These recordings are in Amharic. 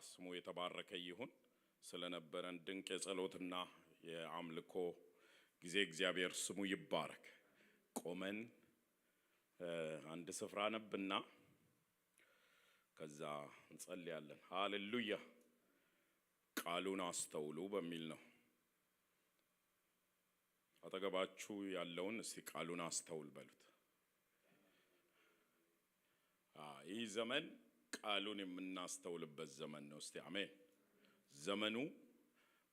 ስሙ የተባረከ ይሁን። ስለነበረን ድንቅ የጸሎትና የአምልኮ ጊዜ እግዚአብሔር ስሙ ይባረክ። ቆመን አንድ ስፍራ ነብና ከዛ እንጸልያለን። ሃሌሉያ። ቃሉን አስተውሉ በሚል ነው። አጠገባችሁ ያለውን እስቲ ቃሉን አስተውል በሉት። ይህ ዘመን ቃሉን የምናስተውልበት ዘመን ነው። እስቲ አሜን።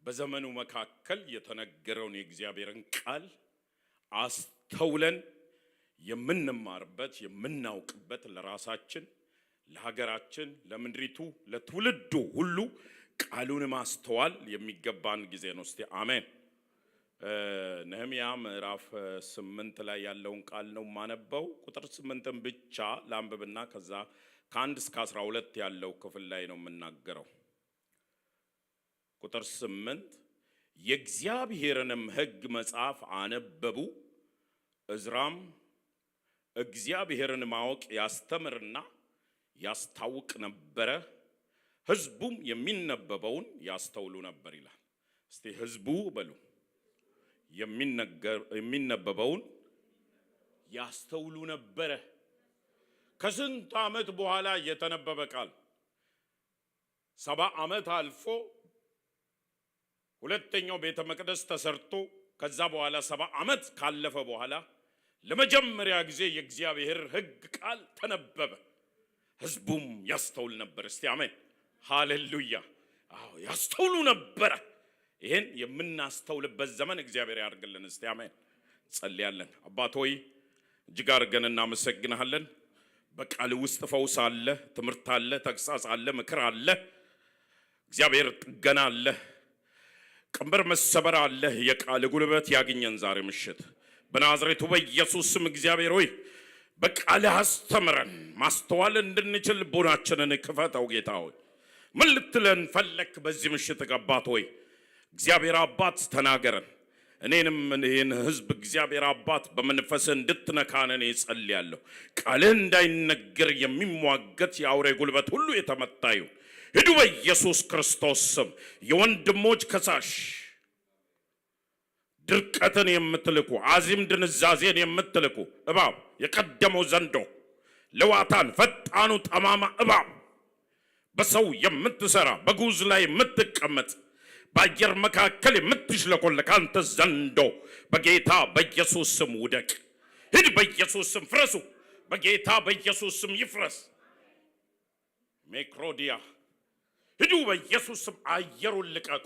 በዘመኑ መካከል የተነገረውን የእግዚአብሔርን ቃል አስተውለን የምንማርበት የምናውቅበት ለራሳችን ለሀገራችን ለምድሪቱ ለትውልዱ ሁሉ ቃሉን ማስተዋል የሚገባን ጊዜ ነው። እስቲ አሜን። ነህምያ ምዕራፍ 8 ላይ ያለውን ቃል ነው ማነበው። ቁጥር 8ን ብቻ ላንብብና ከዛ ከ1 እስከ 12 ያለው ክፍል ላይ ነው የምናገረው። ቁጥር 8 የእግዚአብሔርንም ሕግ መጽሐፍ አነበቡ። እዝራም እግዚአብሔርን ማወቅ ያስተምርና ያስታውቅ ነበረ፣ ሕዝቡም የሚነበበውን ያስተውሉ ነበር ይላል። እስቲ ሕዝቡ በሉ የሚነበበውን ያስተውሉ ነበረ። ከስንት ዓመት በኋላ የተነበበ ቃል 70 ዓመት አልፎ ሁለተኛው ቤተ መቅደስ ተሰርቶ ከዛ በኋላ 70 ዓመት ካለፈ በኋላ ለመጀመሪያ ጊዜ የእግዚአብሔር ሕግ ቃል ተነበበ። ሕዝቡም ያስተውል ነበር። እስቲ አሜን ሃሌሉያ። ያስተውሉ ነበረ። ይሄን የምናስተውልበት ዘመን እግዚአብሔር ያድርግልን። እስቲ አሜን ጸልያለን። አባት ሆይ እጅግ አድርገን እናመሰግናለን። በቃል ውስጥ ፈውስ አለ፣ ትምህርት አለ፣ ተግሳጽ አለ፣ ምክር አለ፣ እግዚአብሔር ጥገና አለ፣ ቀንበር መሰበር አለ። የቃል ጉልበት ያግኘን ዛሬ ምሽት በናዝሬቱ በኢየሱስ ስም። እግዚአብሔር ሆይ በቃል አስተምረን ማስተዋል እንድንችል ልቦናችንን ክፈተው። ጌታ ሆይ ምን ልትለን ፈለክ በዚህ ምሽት? አባት ሆይ እግዚአብሔር አባት ተናገረን። እኔንም ይህን ሕዝብ እግዚአብሔር አባት በመንፈስ እንድትነካን እኔ ጸልያለሁ። ቃልህ እንዳይነገር የሚሟገት የአውሬ ጉልበት ሁሉ የተመታ ይሁን። ሂዱ በኢየሱስ ክርስቶስ ስም። የወንድሞች ከሳሽ ድርቀትን የምትልኩ አዚም ድንዛዜን የምትልኩ እባብ፣ የቀደመው ዘንዶ፣ ለዋታን ፈጣኑ ጠማማ እባብ፣ በሰው የምትሰራ በጉዝ ላይ የምትቀመጥ በአየር መካከል የምትሽለኮለክ አንተ ዘንዶ በጌታ በኢየሱስ ስም ውደቅ። ሂድ በኢየሱስ ስም ፍረሱ። በጌታ በኢየሱስ ስም ይፍረስ። ሜክሮዲያ ሂዱ በኢየሱስ ስም አየሩን ልቀቁ።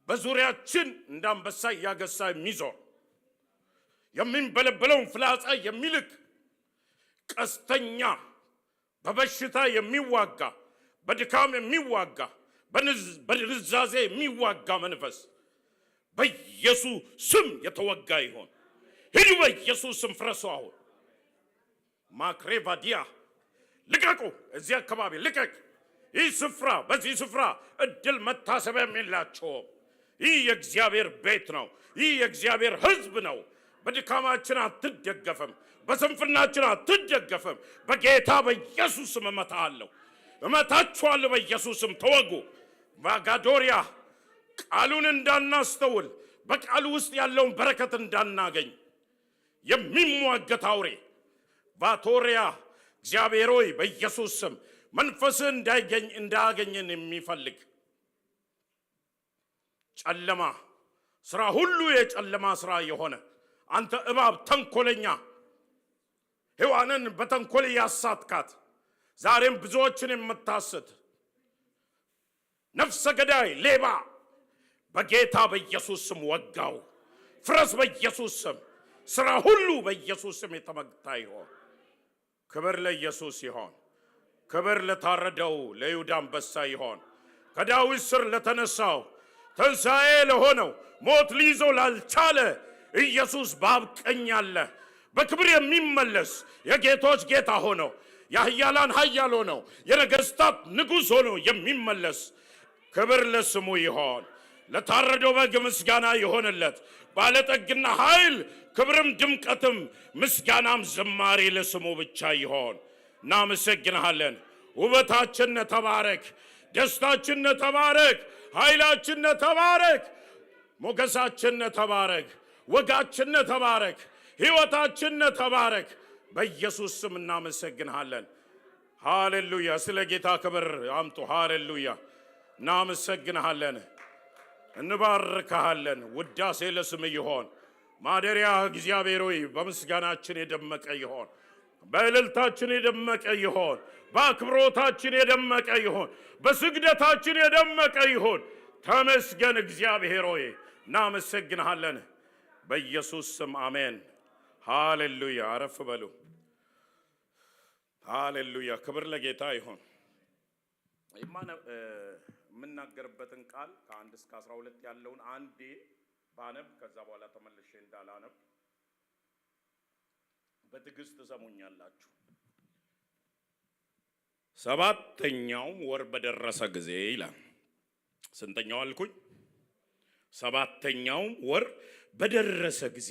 በዙሪያችን እንዳንበሳ እያገሳ የሚዞር የሚንበለበለውን ፍላጻ የሚልክ ቀስተኛ፣ በበሽታ የሚዋጋ በድካም የሚዋጋ በንዛዜ የሚዋጋ መንፈስ በኢየሱስ ስም የተወጋ ይሆን። ሂዱ በኢየሱስ ስም ፍረሱ። አሁን ማክሬቫዲያ ልቀቁ። እዚህ አካባቢ ልቀቅ። ይህ ስፍራ በዚህ ስፍራ እድል መታሰቢያ የላቸውም። ይህ የእግዚአብሔር ቤት ነው። ይህ የእግዚአብሔር ሕዝብ ነው። በድካማችን አትደገፈም፣ በስንፍናችን አትደገፈም። በጌታ በኢየሱስ ስም እመታለሁ፣ እመታችኋለሁ። በኢየሱስ ስም ተወጉ። ቫጋዶሪያ ቃሉን እንዳናስተውል በቃሉ ውስጥ ያለውን በረከት እንዳናገኝ የሚሟገት አውሬ ቫቶሪያ እግዚአብሔር ሆይ በኢየሱስ ስም መንፈስህ እንዳያገኘን የሚፈልግ ጨለማ ስራ ሁሉ የጨለማ ስራ የሆነ አንተ እባብ ተንኮለኛ ሔዋንን በተንኮል ያሳትካት ዛሬም ብዙዎችን የምታስት ነፍሰ ገዳይ ሌባ በጌታ በኢየሱስ ስም ወጋው። ፍረስ በኢየሱስ ስም። ስራ ሁሉ በኢየሱስ ስም የተመታ ይሆን። ክብር ለኢየሱስ ይሆን። ክብር ለታረደው ለይሁዳ አንበሳ ይሆን። ከዳዊት ስር ለተነሳው ትንሣኤ ለሆነው ሞት ሊይዘው ላልቻለ ኢየሱስ በአብ ቀኝ አለ። በክብር የሚመለስ የጌቶች ጌታ ሆኖ የኃያላን ኃያል ሆኖ የነገሥታት ንጉሥ ሆኖ የሚመለስ ክብር ለስሙ ይሆን። ለታረደው በግ ምስጋና ይሆንለት። ባለጠግና ኃይል ክብርም ድምቀትም ምስጋናም ዝማሬ ለስሙ ብቻ ይሆን። እናመሰግንሃለን። ውበታችን ተባረክ፣ ደስታችን ተባረክ፣ ኃይላችን ተባረክ፣ ሞገሳችን ተባረክ፣ ወጋችን ተባረክ፣ ሕይወታችን ተባረክ። በኢየሱስ ስም እናመሰግንሃለን። ሃሌሉያ! ስለ ጌታ ክብር አምጡ። ሃሌሉያ! እናመሰግንሃለን፣ እንባርካለን። ውዳሴ ለስም ይሆን። ማደሪያ እግዚአብሔር ሆይ በምስጋናችን የደመቀ ይሆን፣ በእልልታችን የደመቀ ይሆን፣ በአክብሮታችን የደመቀ ይሆን፣ በስግደታችን የደመቀ ይሆን። ተመስገን እግዚአብሔር ሆይ እናመሰግንሃለን። በኢየሱስ ስም አሜን። ሃሌሉያ! አረፍ በሉ። ሃሌሉያ! ክብር ለጌታ ይሁን። የምናገርበትን ቃል ከ1 እስከ 12 ያለውን አንዴ ባነብ፣ ከዛ በኋላ ተመልሼ እንዳላነብ በትዕግስት ትሰሙኛላችሁ። ሰባተኛው ወር በደረሰ ጊዜ ይላል። ስንተኛው አልኩኝ? ሰባተኛው ወር በደረሰ ጊዜ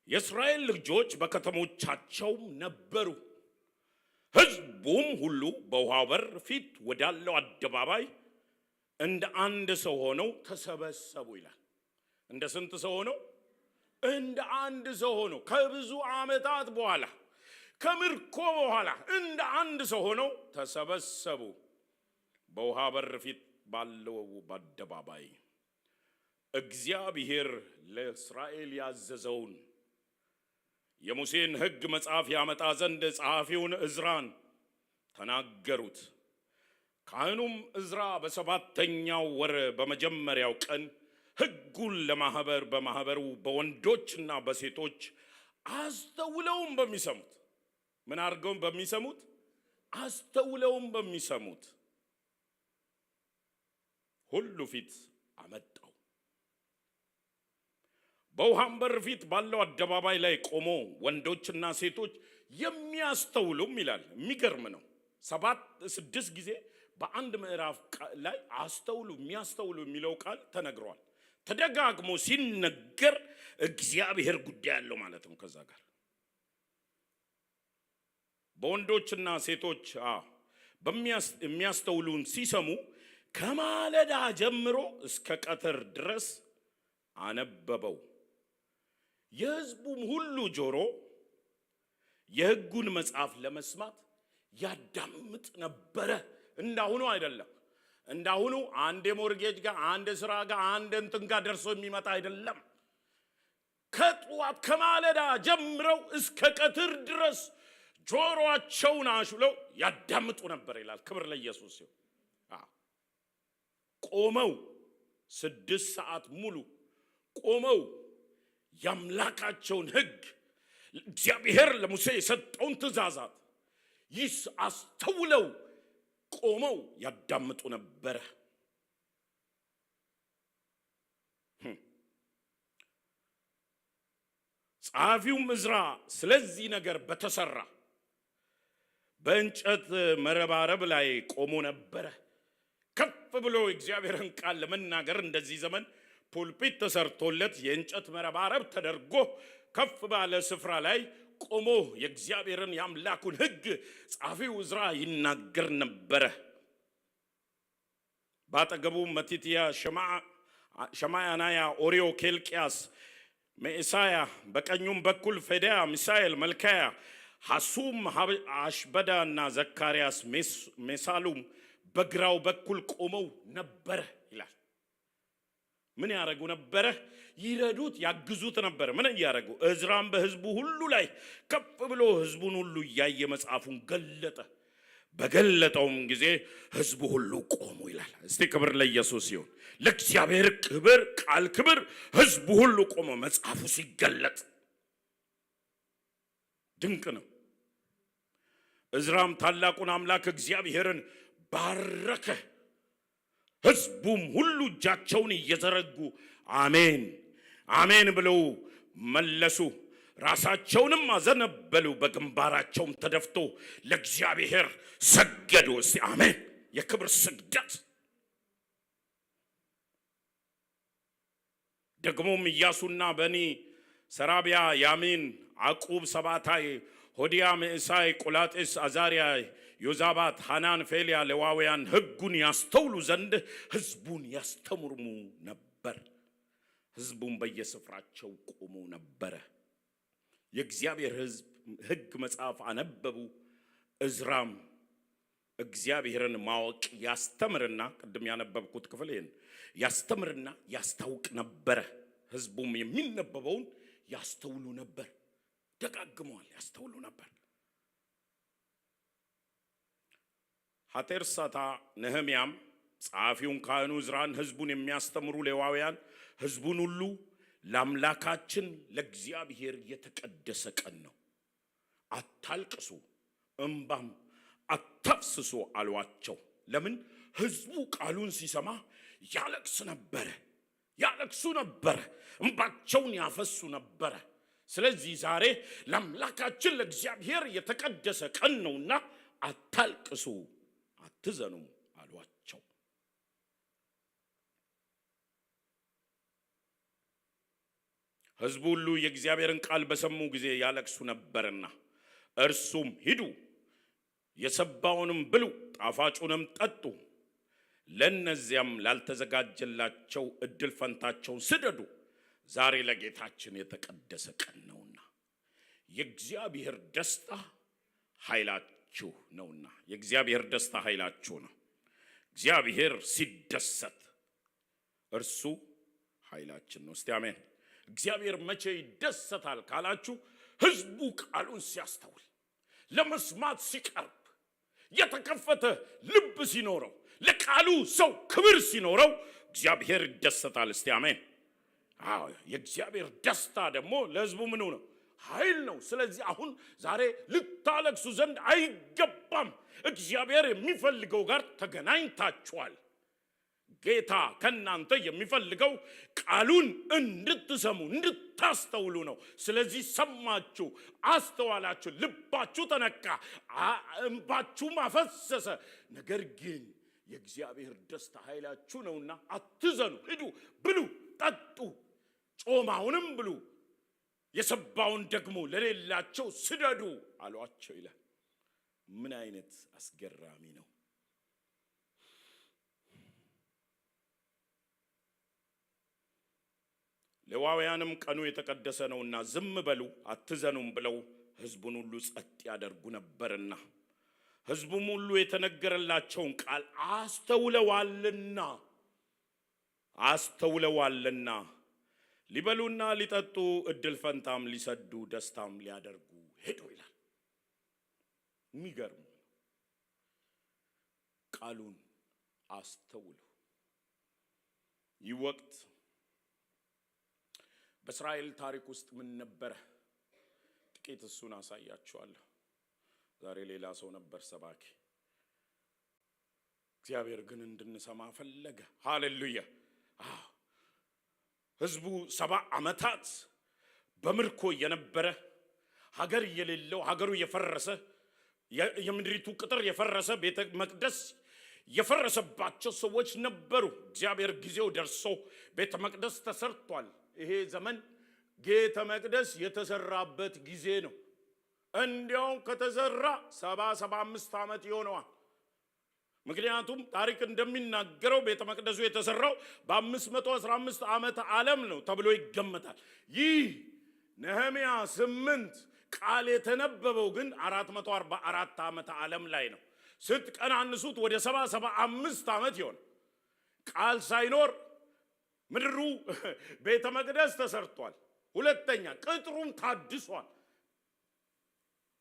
የእስራኤል ልጆች በከተሞቻቸው ነበሩ። ሕዝቡም ሁሉ በውሃው በር ፊት ወዳለው አደባባይ እንደ አንድ ሰው ሆነው ተሰበሰቡ ይላል። እንደ ስንት ሰው ሆነው? እንደ አንድ ሰው ሆነው ከብዙ ዓመታት በኋላ ከምርኮ በኋላ እንደ አንድ ሰው ሆነው ተሰበሰቡ በውሃ በር ፊት ባለው በአደባባይ። እግዚአብሔር ለእስራኤል ያዘዘውን የሙሴን ሕግ መጽሐፍ ያመጣ ዘንድ ጸሐፊውን ዕዝራን ተናገሩት። ካህኑም ዕዝራ በሰባተኛው ወር በመጀመሪያው ቀን ሕጉን ለማህበር በማህበሩ በወንዶችና በሴቶች አስተውለውም በሚሰሙት ምን አድርገውም በሚሰሙት አስተውለውም በሚሰሙት ሁሉ ፊት አመጣው። በውሃም በር ፊት ባለው አደባባይ ላይ ቆሞ ወንዶችና ሴቶች የሚያስተውሉም ይላል። የሚገርም ነው። 6 ጊዜ በአንድ ምዕራፍ ላይ አስተውሉ የሚያስተውሉ የሚለው ቃል ተነግሯል። ተደጋግሞ ሲነገር እግዚአብሔር ጉዳይ ያለው ማለት ነው። ከዛ ጋር በወንዶችና ሴቶች የሚያስተውሉን ሲሰሙ ከማለዳ ጀምሮ እስከ ቀትር ድረስ አነበበው። የሕዝቡም ሁሉ ጆሮ የሕጉን መጽሐፍ ለመስማት ያዳምጥ ነበረ። እንዳሁኑ አይደለም። እንዳሁኑ አንድ ሞርጌጅ ጋር አንድ ስራ ጋር አንድ እንትን ጋር ደርሶ የሚመጣ አይደለም። ከጧት ከማለዳ ጀምረው እስከ ቀትር ድረስ ጆሮአቸውን አሹለው ያዳምጡ ነበር ይላል። ክብር ለኢየሱስ ይሁን። ቆመው 6 ሰዓት ሙሉ ቆመው የአምላካቸውን ሕግ እግዚአብሔር ለሙሴ የሰጠውን ትእዛዛት አስተውለው ቆመው ያዳምጡ ነበረ። ጸሐፊውም ዕዝራ ስለዚህ ነገር በተሰራ በእንጨት መረባረብ ላይ ቆሞ ነበረ። ከፍ ብሎ እግዚአብሔርን ቃል ለመናገር እንደዚህ ዘመን ፑልፒት ተሰርቶለት የእንጨት መረባረብ ተደርጎ ከፍ ባለ ስፍራ ላይ ቆሞ የእግዚአብሔርን የአምላኩን ሕግ ጸሐፊው ዕዝራ ይናገር ነበረ። ባጠገቡ መቲትያ፣ ሸማያናያ፣ ኦሪዮ፣ ኬልቅያስ፣ መኢሳያ፣ በቀኙም በኩል ፌዳያ፣ ሚሳኤል፣ መልካያ፣ ሐሱም፣ አሽበዳ እና ዘካርያስ ሜሳሉም በግራው በኩል ቆመው ነበረ ይላል። ምን ያደረጉ ነበረ? ይረዱት ያግዙት ነበረ። ምን እያደረጉ? ዕዝራም በሕዝቡ ሁሉ ላይ ከፍ ብሎ ሕዝቡን ሁሉ እያየ መጽሐፉን ገለጠ። በገለጠውም ጊዜ ሕዝቡ ሁሉ ቆሙ ይላል። እስቲ ክብር ለኢየሱስ ይሁን። ለእግዚአብሔር ክብር ቃል ክብር። ሕዝቡ ሁሉ ቆመ መጽሐፉ ሲገለጥ። ድንቅ ነው። ዕዝራም ታላቁን አምላክ እግዚአብሔርን ባረከ። ሕዝቡም ሁሉ እጃቸውን እየዘረጉ አሜን አሜን ብለው መለሱ። ራሳቸውንም አዘነበሉ፣ በግንባራቸውም ተደፍቶ ለእግዚአብሔር ሰገዱ። እስቲ አሜን። የክብር ስግደት። ደግሞም ኢያሱና በኒ፣ ሰራቢያ፣ ያሚን፣ አቁብ፣ ሰባታይ፣ ሆዲያ፣ ምዕሳይ፣ ቆላጤስ፣ አዛሪያ፣ ዮዛባት፣ ሐናን፣ ፌልያ ሌዋውያን ሕጉን ያስተውሉ ዘንድ ሕዝቡን ያስተምሩ ነበር። ሕዝቡን በየስፍራቸው ቆሙ ነበረ። የእግዚአብሔር ሕግ መጽሐፍ አነበቡ። እዝራም እግዚአብሔርን ማወቅ ያስተምርና ቅድም ያነበብኩት ክፍል ይሄን ያስተምርና ያስታውቅ ነበረ። ሕዝቡም የሚነበበውን ያስተውሉ ነበር። ደጋግመዋል፣ ያስተውሉ ነበር። ሐቴርሳታ ነህምያም ጸሐፊውን ካህኑ እዝራን ሕዝቡን የሚያስተምሩ ሌዋውያን ሕዝቡን ሁሉ ለአምላካችን ለእግዚአብሔር የተቀደሰ ቀን ነው፣ አታልቅሱ፣ እንባም አታፍስሱ አሏቸው። ለምን? ሕዝቡ ቃሉን ሲሰማ ያለቅሱ ነበረ፣ እንባቸውን ያፈሱ ነበረ። ስለዚህ ዛሬ ለአምላካችን ለእግዚአብሔር የተቀደሰ ቀን ነውና አታልቅሱ፣ አትዘኑም አሏቸው። ሕዝቡ ሁሉ የእግዚአብሔርን ቃል በሰሙ ጊዜ ያለቅሱ ነበርና እርሱም ሂዱ፣ የሰባውንም ብሉ፣ ጣፋጩንም ጠጡ፣ ለእነዚያም ላልተዘጋጀላቸው እድል ፈንታቸውን ስደዱ፣ ዛሬ ለጌታችን የተቀደሰ ቀን ነውና የእግዚአብሔር ደስታ ኃይላችሁ ነውና። የእግዚአብሔር ደስታ ኃይላችሁ ነው። እግዚአብሔር ሲደሰት እርሱ ኃይላችን ነው። እስቲ አሜን። እግዚአብሔር መቼ ይደሰታል ካላችሁ፣ ሕዝቡ ቃሉን ሲያስተውል፣ ለመስማት ሲቀርብ፣ የተከፈተ ልብ ሲኖረው፣ ለቃሉ ሰው ክብር ሲኖረው እግዚአብሔር ይደሰታል። እስቲ አሜን። አዎ፣ የእግዚአብሔር ደስታ ደግሞ ለሕዝቡ ምኑ ነው? ኃይል ነው። ስለዚህ አሁን ዛሬ ልታለቅሱ ዘንድ አይገባም። እግዚአብሔር የሚፈልገው ጋር ተገናኝታችኋል። ጌታ ከናንተ የሚፈልገው ቃሉን እንድትሰሙ እንድታስተውሉ ነው። ስለዚህ ሰማችሁ፣ አስተዋላችሁ፣ ልባችሁ ተነካ፣ እንባችሁም አፈሰሰ። ነገር ግን የእግዚአብሔር ደስታ ኃይላችሁ ነውና አትዘኑ። ሂዱ፣ ብሉ፣ ጠጡ፣ ጮማውንም ብሉ፣ የሰባውን ደግሞ ለሌላቸው ስደዱ አሏቸው ይላል። ምን አይነት አስገራሚ ነው! ሌዋውያንም ቀኑ የተቀደሰ ነውና ዝም በሉ አትዘኑም ብለው ሕዝቡን ሁሉ ጸጥ ያደርጉ ነበርና ሕዝቡም ሁሉ የተነገረላቸውን ቃል አስተውለዋልና ሊበሉና ሊጠጡ እድል ፈንታም ሊሰዱ ደስታም ሊያደርጉ ሄዱ ይላል። የሚገርም ቃሉን አስተውሉ። ይህ ወቅት በእስራኤል ታሪክ ውስጥ ምን ነበረ? ጥቂት እሱን አሳያችኋለሁ። ዛሬ ሌላ ሰው ነበር ሰባኪ፣ እግዚአብሔር ግን እንድንሰማ ፈለገ። ሃሌሉያ! ሕዝቡ 70 ዓመታት በምርኮ የነበረ ሀገር የሌለው ሀገሩ የፈረሰ የምድሪቱ ቅጥር የፈረሰ ቤተ መቅደስ የፈረሰባቸው ሰዎች ነበሩ። እግዚአብሔር ጊዜው ደርሶ ቤተ መቅደስ ተሰርቷል። ይሄ ዘመን ቤተ መቅደስ የተሰራበት ጊዜ ነው። እንዲያውም ከተሰራ 70-75 ዓመት ይሆነዋል። ምክንያቱም ታሪክ እንደሚናገረው ቤተ መቅደሱ የተሰራው በ515 ዓመተ ዓለም ነው ተብሎ ይገመታል። ይህ ነህምያ 8 ቃል የተነበበው ግን 444 ዓመተ ዓለም ላይ ነው። ስትቀናንሱት ወደ 75 ዓመት ይሆን። ቃል ሳይኖር ምድሩ ቤተ መቅደስ ተሰርቷል። ሁለተኛ ቅጥሩም ታድሷል።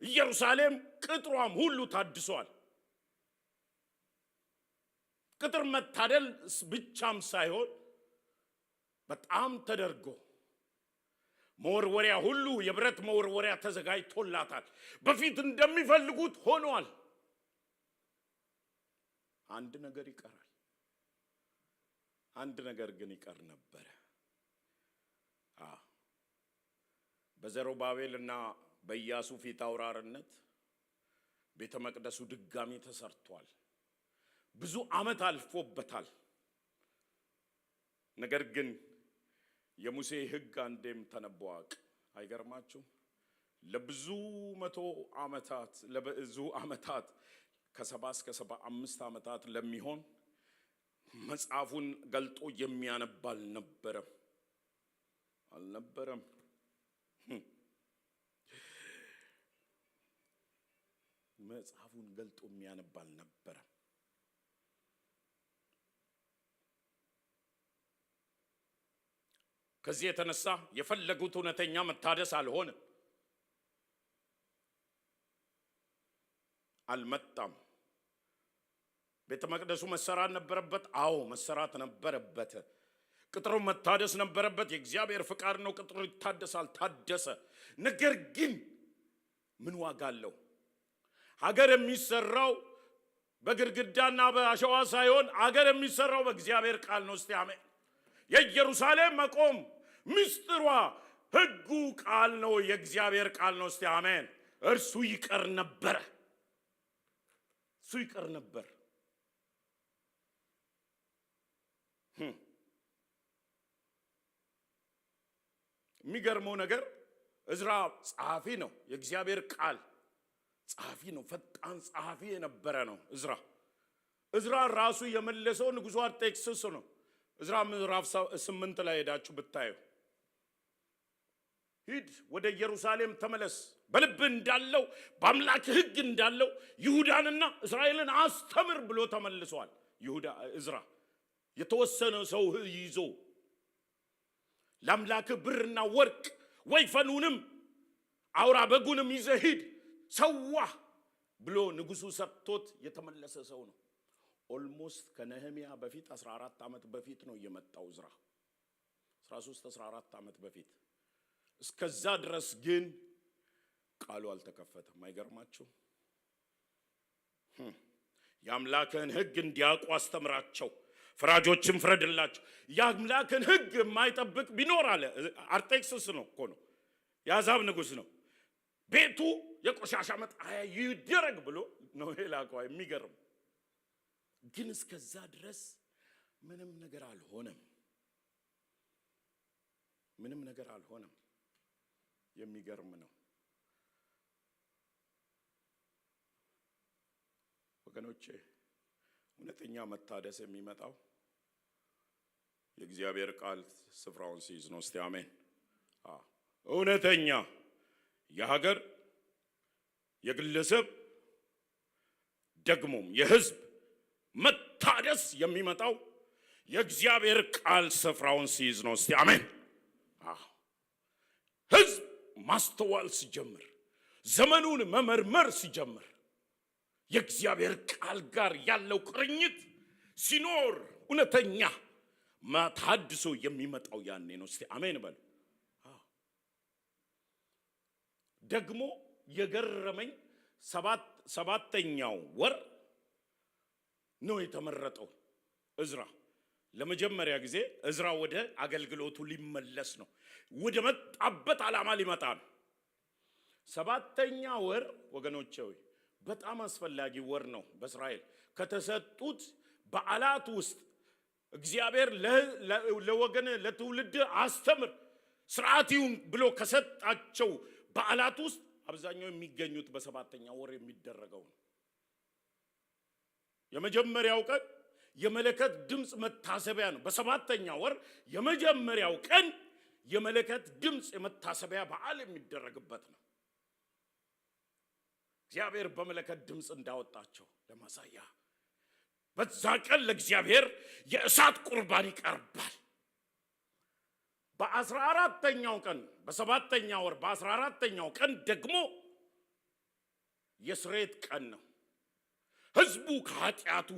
ኢየሩሳሌም ቅጥሯም ሁሉ ታድሷል። ቅጥር መታደል ብቻም ሳይሆን በጣም ተደርጎ መወርወሪያ ሁሉ የብረት መወርወሪያ ተዘጋጅቶላታል። በፊት እንደሚፈልጉት ሆኗል። አንድ ነገር ይቀራል። አንድ ነገር ግን ይቀር ነበረ። በዘሩባቤልና በኢያሱ ፊት አውራርነት ቤተ መቅደሱ ድጋሚ ተሰርቷል። ብዙ ዓመት አልፎበታል። ነገር ግን የሙሴ ሕግ አንዴም ተነበዋቅ አይገርማችሁ? ለብዙ ዓመታት ከ70 እስከ 75 ዓመታት ለሚሆን መጽሐፉን ገልጦ የሚያነብ አልነበረም። መጽሐፉን ገልጦ የሚያነብ አልነበረም። ከዚህ የተነሳ የፈለጉት እውነተኛ መታደስ አልመጣም። ቤተ መቅደሱ መሰራት ነበረበት። አዎ መሰራት ነበረበት። ቅጥሩ መታደስ ነበረበት። የእግዚአብሔር ፍቃድ ነው። ቅጥሩ ይታደሳል፣ ታደሰ። ነገር ግን ምን ዋጋ አለው? ሀገር የሚሰራው በግድግዳና በአሸዋ ሳይሆን ሀገር የሚሰራው በእግዚአብሔር ቃል ነው። እስቲ አሜን። የኢየሩሳሌም መቆም ምስጢሯ ሕጉ ቃል ነው፣ የእግዚአብሔር ቃል ነው። እስቲ አሜን። እርሱ ይቀር ነበር። የሚገርመው ነገር እዝራ ጸሐፊ ነው፣ የእግዚአብሔር ቃል ጸሐፊ ነው። ፈጣን ጸሐፊ የነበረ ነው እዝራ ራሱ የመለሰው ንጉሡ አርጤክስስ ነው። እዝራ ምዕራፍ 8 ላይ ሄዳችሁ ብታዩ፣ ሂድ ወደ ኢየሩሳሌም ተመለስ፣ በልብ እንዳለው በአምላክ ሕግ እንዳለው ይሁዳንና እስራኤልን አስተምር ብሎ ተመልሷል። እዝራ የተወሰነ ሰው ይዞ ለአምላክ ብርና ወርቅ ወይፈኑንም አውራ በጉንም ይዘህ ሂድ ሰዋ ብሎ ንጉሡ ሰጥቶት የተመለሰ ሰው ነው። ኦልሞስት ከነህምያ በፊት 14 ዓመት በፊት ነው የመጣው እዝራ። 13-14 ዓመት በፊት። እስከዛ ድረስ ግን ቃሉ አልተከፈተም። አይገርማችሁ? የአምላክህን ሕግ እንዲያውቁ አስተምራቸው፣ ፈራጆችም ፍረድላቸው። የአምላክን ሕግ የማይጠብቅ ቢኖር አለ አርጤክስስ ነው እኮ ነው፣ የአሕዛብ ንጉሥ ነው። ቤቱ የቆሻሻ መጣያ ይደረግ ብሎ ነው የላከው። የሚገርም ግን እስከዛ ድረስ ምንም ነገር አልሆነም። የሚገርም ነው ወገኖቼ። እውነተኛ መታደስ የሚመጣው የእግዚአብሔር ቃል ስፍራውን ሲይዝ ነው። እስቲ አሜን። እውነተኛ የሀገር የግለሰብ ደግሞም የሕዝብ መታደስ የሚመጣው የእግዚአብሔር ቃል ስፍራውን ሲይዝ ነው። እስቲ አሜን። ሕዝብ ማስተዋል ሲጀምር፣ ዘመኑን መመርመር ሲጀምር፣ የእግዚአብሔር ቃል ጋር ያለው ቁርኝት ሲኖር እውነተኛ መታደስ የሚመጣው ያኔ ነው። እስቲ አሜን በሉ። ደግሞ የገረመኝ ሰባተኛው ወር ነው የተመረጠው እዝራ። ለመጀመሪያ ጊዜ እዝራ ወደ አገልግሎቱ ሊመለስ ነው። ወደ መጣበት ዓላማ ሊመጣ ነው። ሰባተኛ ወር ወገኖቼ ሆይ በጣም አስፈላጊ ወር ነው። በእስራኤል ከተሰጡት በዓላት ውስጥ እግዚአብሔር ለወገን ለትውልድ አስተምር ስርዓት ይሁን ብሎ ከሰጣቸው በዓላት ውስጥ አብዛኛው የሚገኙት በሰባተኛ ወር የሚደረገው ነው። የመጀመሪያው ቀን የመለከት ድምፅ መታሰቢያ ነው። በሰባተኛ ወር የመጀመሪያው ቀን የመለከት ድምፅ የመታሰቢያ በዓል የሚደረግበት ነው። እግዚአብሔር በመለከት ድምፅ እንዳወጣቸው ለማሳያ በዛ ቀን ለእግዚአብሔር የእሳት ቁርባን ይቀርባል። በ14ኛው ቀን በሰባተኛ ወር በ14ኛው ቀን ደግሞ የስርየት ቀን ነው። ሕዝቡ ከኃጢአቱ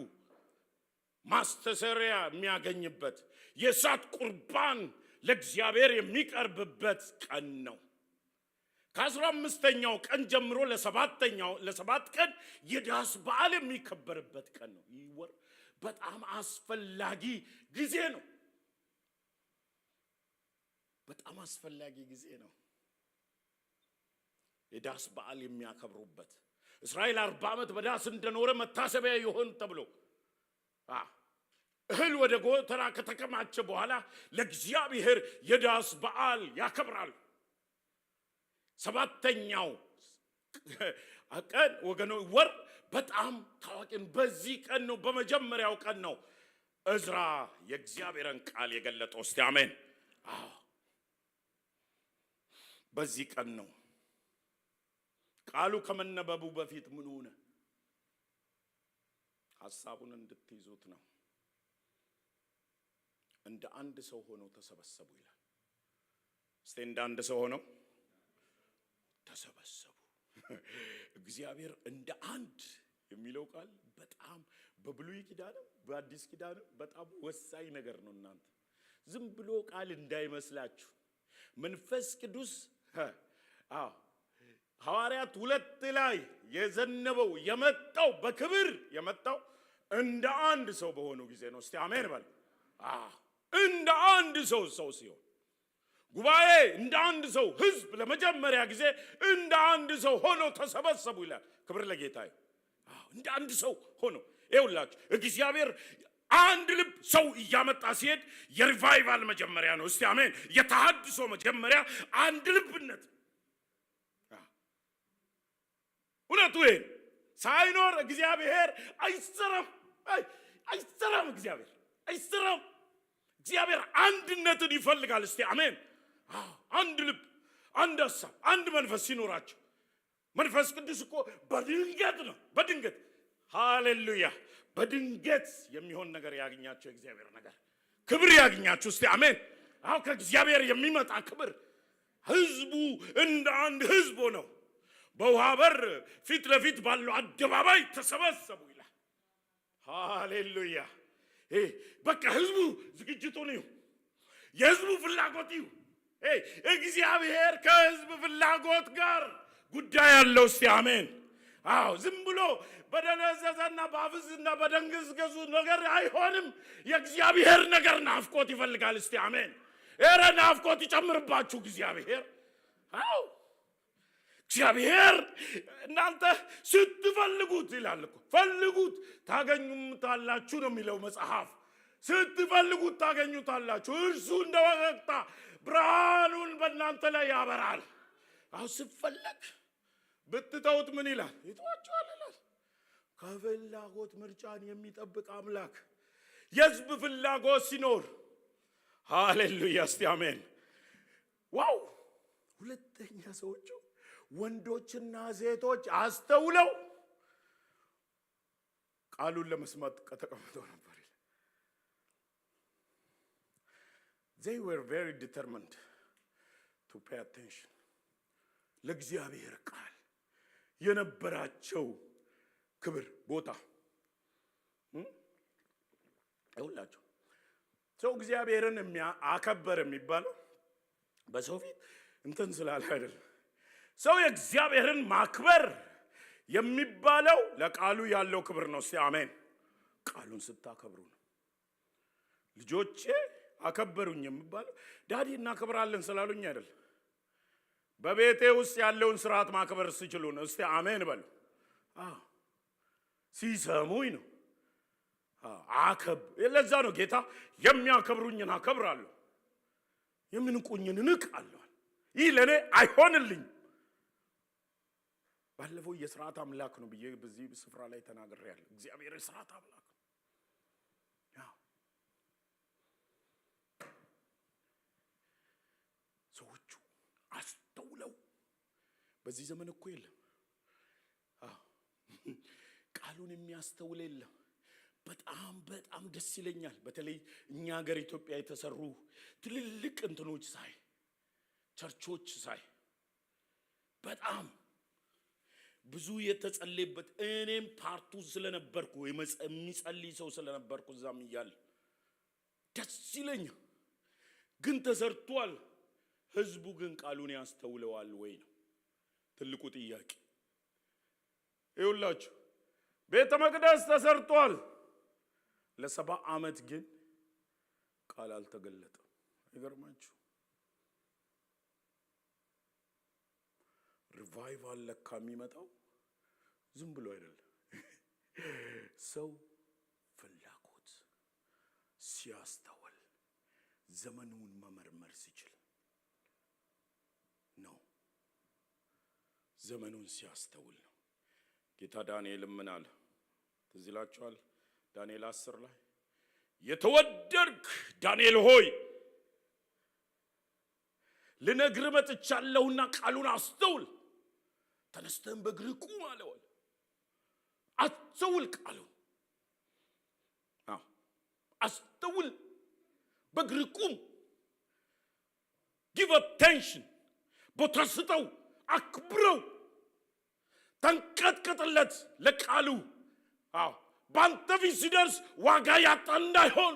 ማስተሰሪያ የሚያገኝበት የእሳት ቁርባን ለእግዚአብሔር የሚቀርብበት ቀን ነው። ከ15ኛው ቀን ጀምሮ ለሰባት ቀን የዳስ በዓል የሚከበርበት ቀን ነው። ይህ ወር በጣም አስፈላጊ ጊዜ ነው። በጣም አስፈላጊ ጊዜ ነው። የዳስ በዓል የሚያከብሩበት እስራኤል 40 ዓመት በዳስ እንደኖረ መታሰቢያ ይሆን ተብሎ እህል ወደ ጎተራ ከተከማቸ በኋላ ለእግዚአብሔር የዳስ በዓል ያከብራል። ሰባተኛው ቀን ወገኖ ወር በጣም ታዋቂ በዚህ ቀን ነው በመጀመሪያው ቀን ነው እዝራ የእግዚአብሔርን ቃል የገለጠው እስቲ አሜን በዚህ ቀን ነው ቃሉ ከመነበቡ በፊት ምን ሆነ ሐሳቡን እንድትይዙት ነው እንደ አንድ ሰው ሆነው ተሰበሰቡ ይላል እስቲ እንደ አንድ ሰው ሆነው ተሰበሰቡ እግዚአብሔር እንደ አንድ የሚለው ቃል በጣም በብሉይ ኪዳን በአዲስ ኪዳን በጣም ወሳኝ ነገር ነው እናንተ ዝም ብሎ ቃል እንዳይመስላችሁ መንፈስ ቅዱስ ሐዋርያት 2 ላይ የዘነበው የመጣው በክብር የመጣው እንደ አንድ ሰው በሆኑ ጊዜ ነው እስቲ አሜን በል እንደ አንድ ሰው ሲሆን ጉባኤ እንደ አንድ ሰው ህዝብ ለመጀመሪያ ጊዜ እንደ አንድ ሰው ሆኖ ተሰበሰቡ ይላል ክብር ለጌታ እንደ አንድ ሰው ሆኖ ይውላችሁ እግዚአብሔር አንድ ልብ ሰው እያመጣ ሲሄድ የሪቫይቫል መጀመሪያ ነው እስቲ አሜን የተሐድሶ መጀመሪያ አንድ ልብነት እውነቱ ይሄ ሳይኖር እግዚአብሔር አይሰራም እግዚአብሔር አንድነትን ይፈልጋል እስቲ አሜን አንድ ልብ አንድ ሐሳብ አንድ መንፈስ ሲኖራቸው መንፈስ ቅዱስ እኮ በድንገት ነው በድንገት ሃሌሉያ በድንገት የሚሆን ነገር ያገኛቸው እግዚአብሔር ነገር ክብር ያገኛቸው እስቲ አሜን ከእግዚአብሔር የሚመጣ ክብር ህዝቡ እንደ አንድ ህዝብ ሆነው በውሃ በር ፊት ለፊት ባለው አደባባይ ተሰበሰቡ ይላል ሃሌሉያ በቃ ህዝቡ ዝግጅቱ ነው የህዝቡ ፍላጎት ነው እግዚአብሔር ከህዝብ ፍላጎት ጋር ጉዳይ ያለው እስቲ አሜን ዝም ብሎ በደነዘዘና ባፍዝና በደንግዝገዙ ነገር አይሆንም የእግዚአብሔር ነገር ናፍቆት ይፈልጋል እስቲ አሜን ናፍቆት ይጨምርባችሁ እግዚአብሔር እግዚአብሔር እናንተ ስትፈልጉት ይላል እኮ ፈልጉት ታገኙታላችሁ ነው የሚለው መጽሐፍ ስትፈልጉት ታገኙታላችሁ እርሱ እንደወጣ ብርሃኑን በእናንተ ላይ ያበራል ስትፈልግ ብትተውት ምን ይላል ይተዋችኋል ይላል ከፍላጎት ምርጫን የሚጠብቅ አምላክ የህዝብ ፍላጎት ሲኖር ሃሌሉያ እስቲ አሜን ዋው ሁለተኛ ሰዎቹ ወንዶችና ሴቶች አስተውለው ቃሉን ለመስማት ተቀምጠው ነበር they were very determined to pay attention ለእግዚአብሔር ቃል የነበራቸው ክብር ቦታ ይውላችሁ ሰው እግዚአብሔርን አከበር የሚባለው በሰው ፊት እንትን ስላለ አይደለም ሰው የእግዚአብሔርን ማክበር የሚባለው ለቃሉ ያለው ክብር ነው እስቲ አሜን ቃሉን ስታከብሩ ነው ልጆቼ አከበሩኝ የሚባለው ዳዲ እናከብራለን ስላሉኝ አይደል በቤቴ ውስጥ ያለውን ስርዓት ማክበር ሲችሉ ነው እስቲ አሜን በሉ ሲሰሙኝ ነው ለዛ ነው ጌታ የሚያከብሩኝን አከብራለሁ የሚንቁኝን እንቃለሁ ይህ ለኔ አይሆንልኝ ባለፈው የሥርዓት አምላክ ነው ብዬ በዚህ ስፍራ ላይ ተናግሬያለሁ እግዚአብሔር የሥርዓት አምላክ ነው ሰዎቹ አስተውለው በዚህ ዘመን እኮ የለም ቃሉን የሚያስተውል የለም በጣም ደስ ይለኛል በተለይ እኛ ሀገር ኢትዮጵያ የተሰሩ ትልልቅ እንትኖች ሳይ ቸርቾች ሳይ በጣም ብዙ የተጸለየበት እኔም ፓርቱ ስለነበርኩ የሚጸልይ ሰው ስለነበርኩ እዛም ይያል ደስ ይለኛል ግን ተሰርቷል ህዝቡ ግን ቃሉን ያስተውለዋል ወይ ነው ትልቁ ጥያቄ ይውላችሁ ቤተ መቅደስ ተሰርቷል ለ70 ዓመት ግን ቃል አልተገለጠም ይገርማችሁ ሪቫይቫል ለካ የሚመጣው ዝም ብሎ አይደለም ሰው ፍላጎት ሲያስተውል ዘመኑን መመርመር ሲችል ነው ዘመኑን ሲያስተውል ነው ጌታ ዳንኤል ምን አለ? ትዝ ይላችኋል? ዳንኤል 10 ላይ የተወደድክ ዳንኤል ሆይ ልነግር መጥቻለሁና ቃሉን አስተውል፣ ተነስተን በእግርህ ቁም አለው። አስተውል ቃሉን፣ አስተውል፣ በእግርህ ቁም። ጊቭ አቴንሽን፣ ቦታ ስጠው፣ አክብረው፣ ተንቀጥቀጥለት ለቃሉ። በአንተ ፊት ሲደርስ ዋጋ ያጣ እንዳይሆን።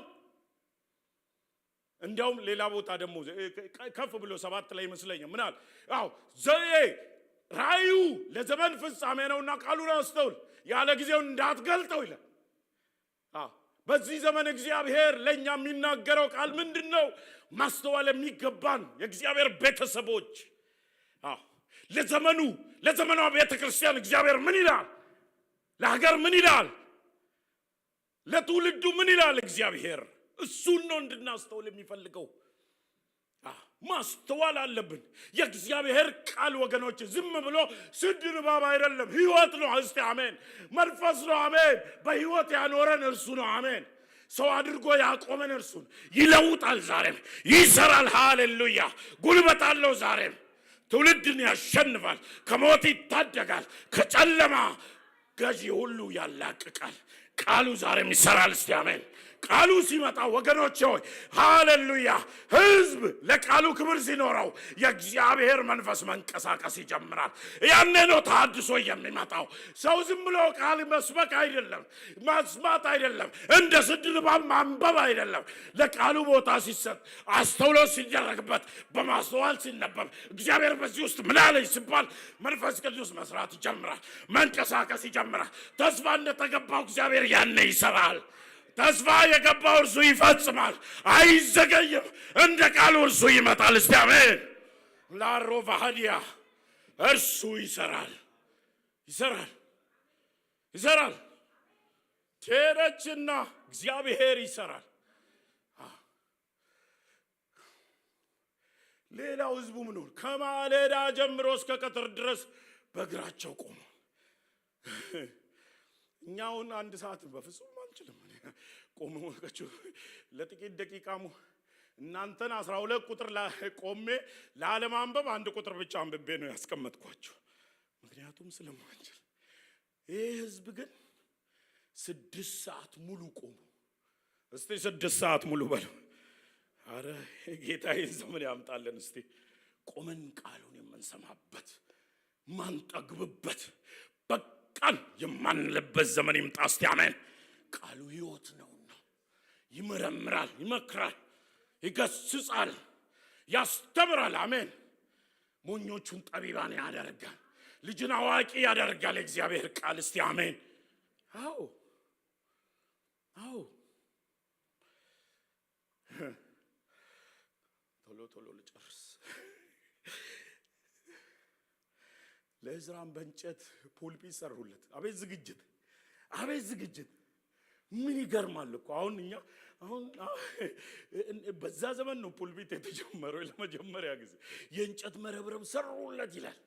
እንዲያውም ሌላ ቦታ ደግሞ ከፍ ብሎ 7 ላይ ይመስለኛል ምን አለ? ራእዩ ለዘመን ፍጻሜ ነውና ቃሉን አስተውል፣ ያለ ጊዜው እንዳትገልጠው ይላል። በዚህ ዘመን እግዚአብሔር ለኛ የሚናገረው ቃል ምንድነው? ማስተዋል የሚገባን የእግዚአብሔር ቤተሰቦች፣ ለዘመኗ ቤተክርስቲያን እግዚአብሔር ምን ይላል? ለሀገር ምን ይላል? ለትውልዱ ምን ይላል? እግዚአብሔር እሱን ነው እንድናስተውል የሚፈልገው። ማስተዋል አለብን። የእግዚአብሔር ቃል ወገኖች ዝም ብሎ ስድ ንባብ አይደለም፣ ህይወት ነው። እስቲ አሜን። መንፈስ ነው። አሜን። በህይወት ያኖረን እርሱ ነው። አሜን። ሰው አድርጎ ያቆመን እርሱን ይለውጣል። ዛሬም ይሰራል። ሃሌሉያ። ጉልበት አለው። ዛሬም ትውልድን ያሸንፋል፣ ከሞት ይታደጋል፣ ከጨለማ ገዢ ሁሉ ያላቅቃል። ቃሉ ዛሬም ይሰራል። እስቲ አሜን። ቃሉ ሲመጣ ወገኖች ሆይ ሃሌሉያ፣ ህዝብ ለቃሉ ክብር ሲኖረው የእግዚአብሔር መንፈስ መንቀሳቀስ ይጀምራል። ያኔ ነው ተሐድሶ የሚመጣው። ሰው ዝም ብሎ ቃል መስበክ አይደለም፣ ማስማት አይደለም፣ እንደ ስድ ንባብ ማንበብ አይደለም። ለቃሉ ቦታ ሲሰጥ፣ አስተውሎ ሲደረግበት፣ በማስተዋል ሲነበብ፣ እግዚአብሔር በዚህ ውስጥ ምን አለኝ ሲባል መንፈስ ቅዱስ መስራት ይጀምራል፣ መንቀሳቀስ ይጀምራል። ተስፋ እንደተገባው እግዚአብሔር ያኔ ይሰራል። ተስፋ የገባው እርሱ ይፈጽማል፣ አይዘገይም። እንደ ቃሉ እርሱ ይመጣል። እስቲ አሜን። ላሮቫሃዲያ እርሱ ይሰራል፣ ይሰራል፣ ይሰራል። ቴረችና እግዚአብሔር ይሰራል። ሌላው ህዝቡ ምን ሆነ? ከማለዳ ጀምሮ እስከ ቀትር ድረስ በእግራቸው ቆሙ። እኛውን 1 ሰዓት በፍጹም አንችልም። ቆሞ ለጥቂት ደቂቃ እናንተን 12 ቁጥር ቆሜ ለዓለማንበብ 1 ቁጥር ብቻ አንብቤ ነው ያስቀመጥኳችሁ፣ ምክንያቱም ስለማንችል። ይህ ህዝብ ግን 6 ሰዓት ሙሉ ቆሙ። እስቲ 6 ሰዓት ሙሉ በለው። አረ ጌታዬን ዘመን ያምጣልን። እስቲ ቆመን ቃሉን የምንሰማበት ማንጠግብበት በቃን የማንልበት ዘመን ይምጣ። እስቲ አሜን። ቃሉ ህይወት ነውና ይመረምራል፣ ይመክራል፣ ይገስጻል፣ ያስተምራል። አሜን። ሞኞቹን ጠቢባን ያደርጋል፣ ልጅን አዋቂ ያደርጋል የእግዚአብሔር ቃል። እስቲ አሜን። አዎ አዎ። ቶሎ ልጨርስ። ለእዝራም በእንጨት ፑልፒት ሰሩለት። አቤት ዝግጅት! አቤት ዝግጅት! ምን ይገርማል እኮ። አሁን በዛ ዘመን ነው ፑልፒት የተጀመረው ለመጀመሪያ ጊዜ። የእንጨት መረብረብ ሰሩለት ይላል።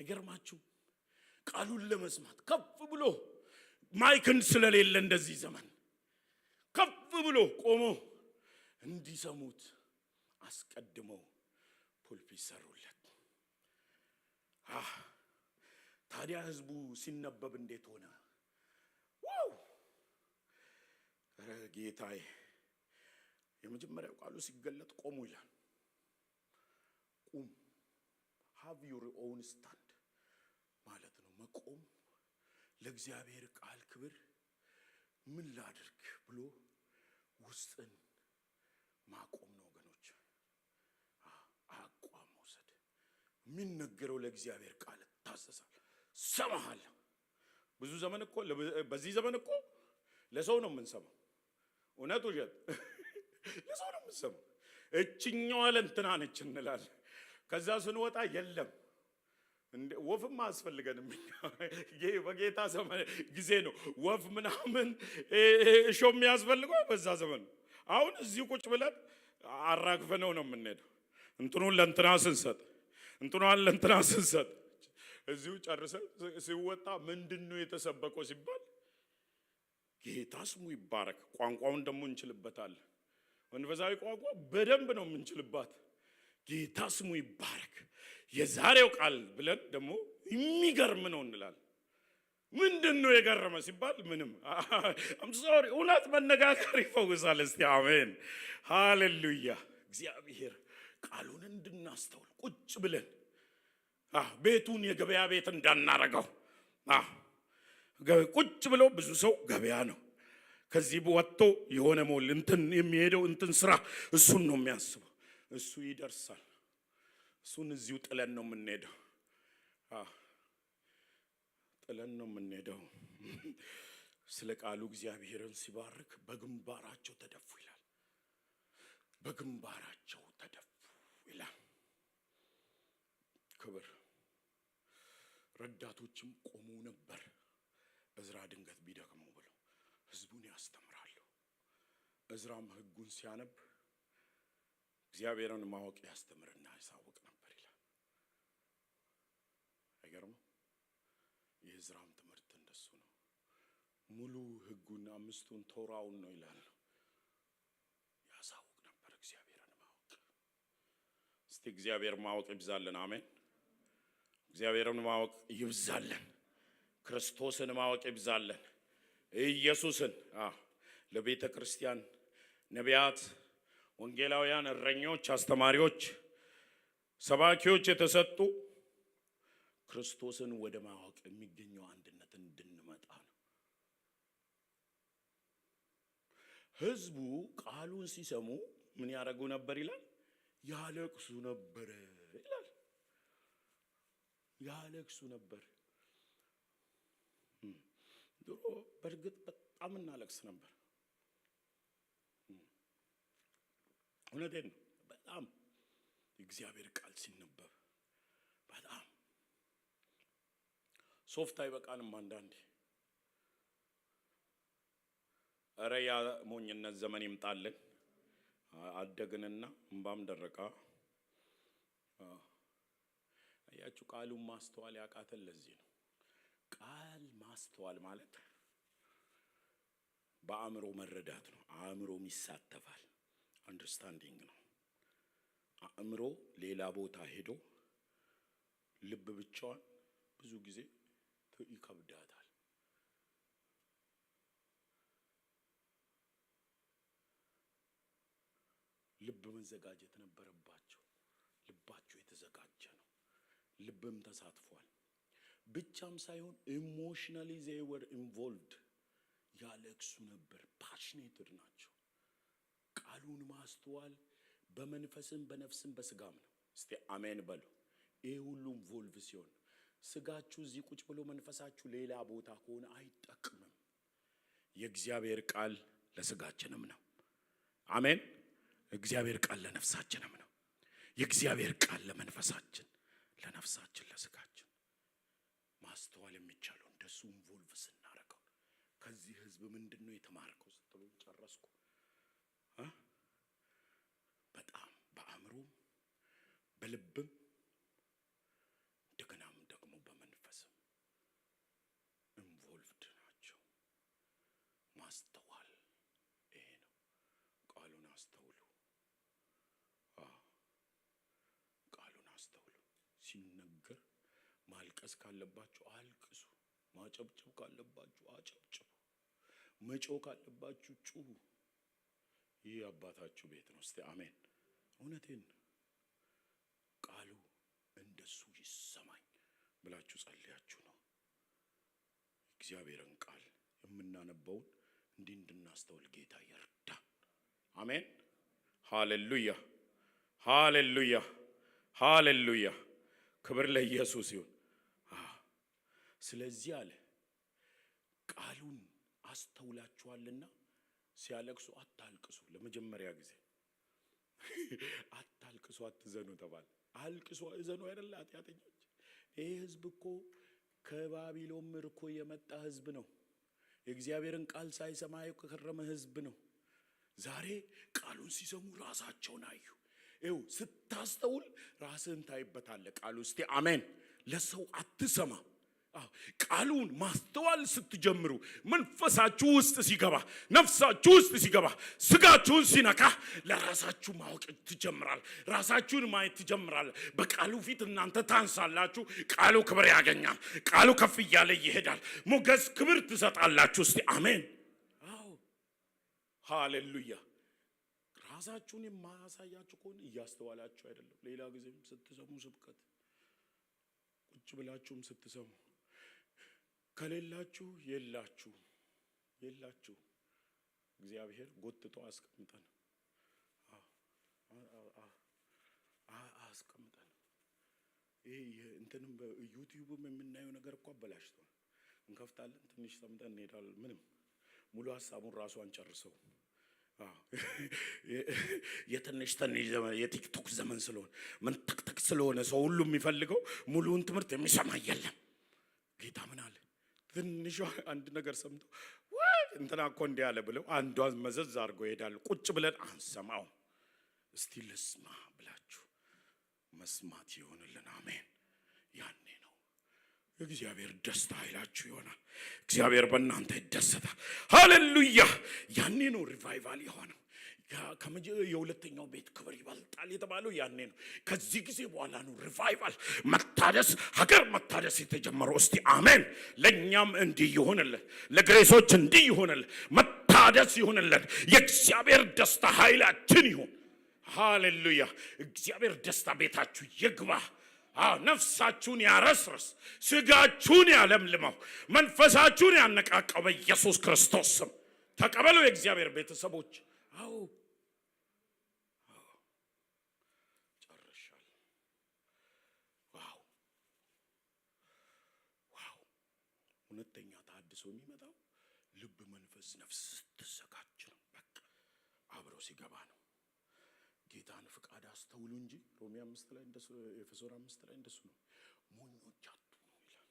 አይገርማችሁ? ቃሉን ለመስማት ከፍ ብሎ ማይክን ስለሌለ እንደዚህ ዘመን ከፍ ብሎ ቆሞ እንዲሰሙት አስቀድመው ፑልፒት ሰሩለት። ታዲያ ህዝቡ ሲነበብ እንዴት ሆነ? ዋው! ጌታዬ! የመጀመሪያው ቃሉ ሲገለጥ ቆሙ ይላል። ቁም፣ have your own stand ማለት ነው። መቆም፣ ለእግዚአብሔር ቃል ክብር ምን ላድርግ ብሎ ውስጥን ማቆም ነው ወገኖች። አቋም መውሰድ። የሚነገረው ለእግዚአብሔር ቃል ታዘዛል፣ ሰማሃል። ብዙ ዘመን እኮ በዚህ ዘመን እኮ ለሰው ነው የምንሰማው። እውነት ውሸት? ለሰው ነው የምንሰማው። እችኛዋ ለእንትና ነች እንላለን። ከዛ ስንወጣ የለም። ወፍም አያስፈልገንም። በጌታ ዘመን ጊዜ ነው ወፍ ምናምን እሾ የሚያስፈልገው በዛ ዘመን ነው። አሁን እዚህ ቁጭ ብለን አራግፈነው ነው የምንሄደው። እንትኑን ለእንትና ስንሰጥ፣ እንትኗን ለእንትና ስንሰጥ እዚሁ ጨርሰ ሲወጣ ምንድነው የተሰበከው ሲባል ጌታ ስሙ ይባረክ። ቋንቋውን ደግሞ እንችልበታለን። መንፈሳዊ ቋንቋ በደንብ ነው የምንችልባት። ጌታ ስሙ ይባረክ የዛሬው ቃል ብለን ደግሞ የሚገርም ነው እንላለን። ምንድነው የገረመ ሲባል ምንም I'm sorry እውነት መነጋገር ይፈውሳል። እስቲ አሜን ሃሌሉያ። እግዚአብሔር ቃሉን እንድናስተውል ቁጭ ብለን ቤቱን የገበያ ቤት እንዳናረገው ቁጭ ብሎ ብዙ ሰው ገበያ ነው ከዚህ ወጥቶ የሆነ ሞል እንትን የሚሄደው እንትን ስራ እሱን ነው የሚያስበው። እሱ ይደርሳል። እሱን እዚሁ ጥለን ነው የምንሄደው። ጥለን ነው የምንሄደው። ስለ ቃሉ እግዚአብሔርን ሲባርክ በግንባራቸው ተደፉ ይላል። በግንባራቸው ተደፉ ይላል። ክብር። ረዳቶችም ቆሙ ነበር እዝራ ድንገት ቢደክሙ ብለው ህዝቡን ያስተምራሉ። እዝራም ህጉን ሲያነብ እግዚአብሔርን ማወቅ ያስተምርና ያሳውቅ ነበር ይላል። አይገርምም? የእዝራም ትምህርት እንደሱ ነው። ሙሉ ህጉን አምስቱን ቶራውን ነው ይላል ያሳውቅ ነበር እግዚአብሔርን ማወቅ። እስቲ እግዚአብሔር ማወቅ ይብዛልን። አሜን። እግዚአብሔርን ማወቅ ይብዛልን። ክርስቶስን ማወቅ ይብዛልን። ኢየሱስን ለቤተ ክርስቲያን ነቢያት፣ ወንጌላውያን፣ እረኞች፣ አስተማሪዎች፣ ሰባኪዎች የተሰጡ ክርስቶስን ወደ ማወቅ የሚገኘው አንድነት እንድንመጣ ነው። ህዝቡ ቃሉን ሲሰሙ ምን ያደርጉ ነበር ይላል? ያለቅሱ ነበር ይላል። ያለቅሱ ነበር። ድሮ በእርግጥ በጣም እናለቅስ ነበር። እውነቴን ነው። በጣም የእግዚአብሔር ቃል ሲነበብ በጣም ሶፍት አይበቃንም አንዳንዴ። ኧረ ያ ሞኝነት ዘመን ይምጣልን። አደግንና እንባም ደረቃ። አያችሁ ቃሉን ማስተዋል ያቃተን ለዚህ ነው። ቃል ማስተዋል ማለት በአእምሮ መረዳት ነው። አእምሮም ይሳተፋል። አንደርስታንዲንግ ነው። አእምሮ ሌላ ቦታ ሄዶ ልብ ብቻዋን ብዙ ጊዜ ይከብዳታል። ልብ መዘጋጀት ነበረባቸው። ልባቸው የተዘጋጀ ነው። ልብም ተሳትፏል። ብቻም ሳይሆን ኢሞሽናሊ they were involved ያለቅሱ ነበር። ፓሽኔትድ ናቸው። ቃሉን ማስተዋል በመንፈስም በነፍስም በስጋም ነው። እስቲ አሜን በሉ። ይሄ ሁሉ ኢንቮልቭ ሲሆን ስጋችሁ እዚህ ቁጭ ብሎ መንፈሳችሁ ሌላ ቦታ ከሆነ አይጠቅምም። የእግዚአብሔር ቃል ለስጋችንም ነው። አሜን። እግዚአብሔር ቃል ለነፍሳችንም ነው። የእግዚአብሔር ቃል ለመንፈሳችን፣ ለነፍሳችን፣ ለስጋችን ማስተዋል የሚቻለው እንደሱ ኢንቮልቭ ስናረገው። ከዚህ ህዝብ ምንድነው የተማርከው ስትሉ ጨረስኩ። በጣም በአእምሮም በልብም እንደገናም ደግሞ በመንፈስም ኢንቮልቭድ ናቸው። ማስተዋል ይሄ ነው። ቃሉን አስተውሉ። ቃሉን አስተውሉ። ሲነገር ማልቀስ ካለባችሁ አልቅሱ። ማጨብጨብ ካለባችሁ አጨብጭቡ። መጮህ ካለባችሁ ጩሁ። ይህ አባታችሁ ቤት ነው። እስቲ አሜን። እውነቴን ቃሉ እንደሱ ይሰማኝ ብላችሁ ጸልያችሁ ነው። እግዚአብሔርን ቃል የምናነበውን እንዲህ እንድናስተውል ጌታ ይርዳ። አሜን። ሃሌሉያ፣ ሃሌሉያ፣ ሃሌሉያ። ክብር ለኢየሱስ ይሁን። ስለዚህ አለ ቃሉን አስተውላችኋልና ሲያለቅሱ አታልቅሱ። ለመጀመሪያ ጊዜ አታልቅሱ፣ አትዘኑ ተባለ። አልቅሱ እዘኑ አይደል ኃጢአተኞች። ይሄ ህዝብ እኮ ከባቢሎን ምርኮ የመጣ ህዝብ ነው። የእግዚአብሔርን ቃል ሳይሰማ የከረመ ህዝብ ነው። ዛሬ ቃሉን ሲሰሙ ራሳቸውን አዩ። ይኸው ስታስተውል ራስህን ታይበታለህ ቃሉ። እስቲ አሜን። ለሰው አትሰማ። ቃሉን ማስተዋል ስትጀምሩ መንፈሳችሁ ውስጥ ሲገባ ነፍሳችሁ ውስጥ ሲገባ ስጋችሁን ሲነካ ለራሳችሁ ማወቅ ትጀምራል። ራሳችሁን ማየት ትጀምራል። በቃሉ ፊት እናንተ ታንሳላችሁ። ቃሉ ክብር ያገኛል። ቃሉ ከፍ እያለ ይሄዳል። ሞገስ ክብር ትሰጣላችሁ። እስቲ አሜን። አዎ ሃሌሉያ። ራሳችሁን የማያሳያችሁ ከሆነ እያስተዋላችሁ አይደለም። ሌላ ጊዜም ስትሰሙ ስብከት ቁጭ ብላችሁም ስትሰሙ ከሌላችሁ የላችሁ እግዚአብሔር ጎትቶ አስቀምጠን ይሄ እንትንም በዩቲዩብም የምናየው ነገር እኮ አበላሽቷል። እንከፍታለን፣ ትንሽ ሰምተን እንሄዳለን። ምንም ሙሉ ሐሳቡን ራሱ አንጨርሰው። የትንሽ ዘመን የቲክቶክ ዘመን ስለሆነ ምን ተክተክ ስለሆነ ሰው ሁሉ የሚፈልገው ሙሉውን ትምህርት የሚሰማ የለም። ጌታ ምን አለ? ትንሽ አንድ ነገር ሰምቶ እንትና እኮ እንዲህ አለ ብለው አንዷን መዘዝ አድርጎ ይሄዳሉ። ቁጭ ብለን አንሰማው። እስቲ ልስማ ብላችሁ መስማት ይሆንልን። አሜን። ያኔ ነው እግዚአብሔር ደስታ ኃይላችሁ ይሆናል። እግዚአብሔር በእናንተ ይደሰታል። ሃሌሉያ። ያኔ ነው ሪቫይቫል የሆነው። የሁለተኛው ቤት ክብር ይበልጣል የተባለው ያኔ ነው። ከዚህ ጊዜ በኋላ ነው ሪቫይቫል መታደስ፣ ሀገር መታደስ የተጀመረው። እስቲ አሜን። ለኛም እንዲህ ይሆንልን፣ ለግሬሶች እንዲህ ይሆንልን፣ መታደስ ይሆንልን። የእግዚአብሔር ደስታ ኃይላችን ይሁን። ሃሌሉያ። እግዚአብሔር ደስታ ቤታችሁ ይግባ። ነፍሳችሁን ያረስርስ፣ ስጋችሁን ያለምልመው፣ መንፈሳችሁን ያነቃቃው በኢየሱስ ክርስቶስ ስም ተቀበሉ። የእግዚአብሔር ቤተሰቦች አዎ ጨርሻለሁ። ዋው እውነተኛ ተሐድሶ የሚመጣው ልብ፣ መንፈስ፣ ነፍስ ስትዘጋጅ ነው። በቃ አብሮ ሲገባ ነው። ጌታን ፍቃድ አስተውሉ እንጂ ሮሜ 5 ላይ እንደሱ፣ ኤፌሶን 5 ላይ እንደሱ ነው። ሞኞች አትሁኑ ይላል።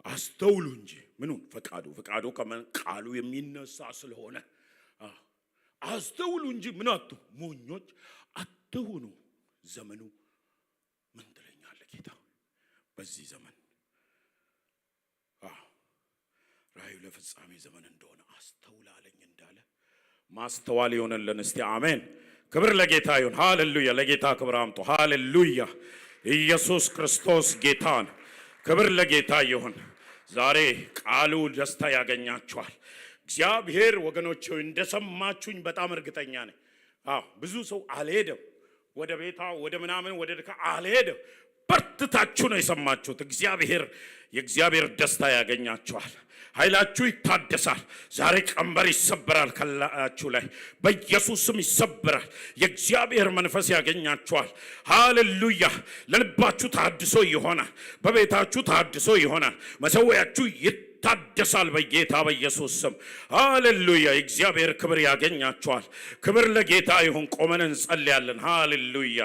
አስተውሉ እንጂ ምኑን? ፈቃዱ ከቃሉ የሚነሳ ስለሆነ አስተውሉ እንጂ ምን አትሁኑ? ሞኞች አትሁኑ። ዘመኑ ምን ትለኛለህ ጌታ? በዚህ ዘመን ራእዩ ለፍጻሜ ዘመን እንደሆነ አስተውላለኝ እንዳለ ማስተዋል ይሆንልን። እስቲ አሜን። ክብር ለጌታ ይሁን። ሃሌሉያ። ለጌታ ክብር አምጡ። ሃሌሉያ። ኢየሱስ ክርስቶስ ጌታ ነው። ክብር ለጌታ ይሁን። ዛሬ ቃሉ ደስታ ያገኛችኋል። እግዚአብሔር ወገኖች ሆይ እንደሰማችሁኝ በጣም እርግጠኛ ነኝ። ብዙ ሰው አልሄደም ወደ ቤታ ወደ ምናምን ወደ ድካ አልሄደም። በርትታችሁ ነው የሰማችሁት። የእግዚአብሔር ደስታ ያገኛችኋል። ኃይላችሁ ይታደሳል። ዛሬ ቀንበር ይሰበራል ከላያችሁ ላይ በኢየሱስ ስም ይሰበራል። የእግዚአብሔር መንፈስ ያገኛችኋል። ሃሌሉያ። ለልባችሁ ተሐድሶ ይሆናል። በቤታችሁ ተሐድሶ ይሆናል። መሠዊያችሁ ይታደሳል በጌታ በኢየሱስ ስም። ሃሌሉያ። የእግዚአብሔር ክብር ያገኛችኋል። ክብር ለጌታ ይሁን። ቆመን እንጸልያለን። ሃሌሉያ።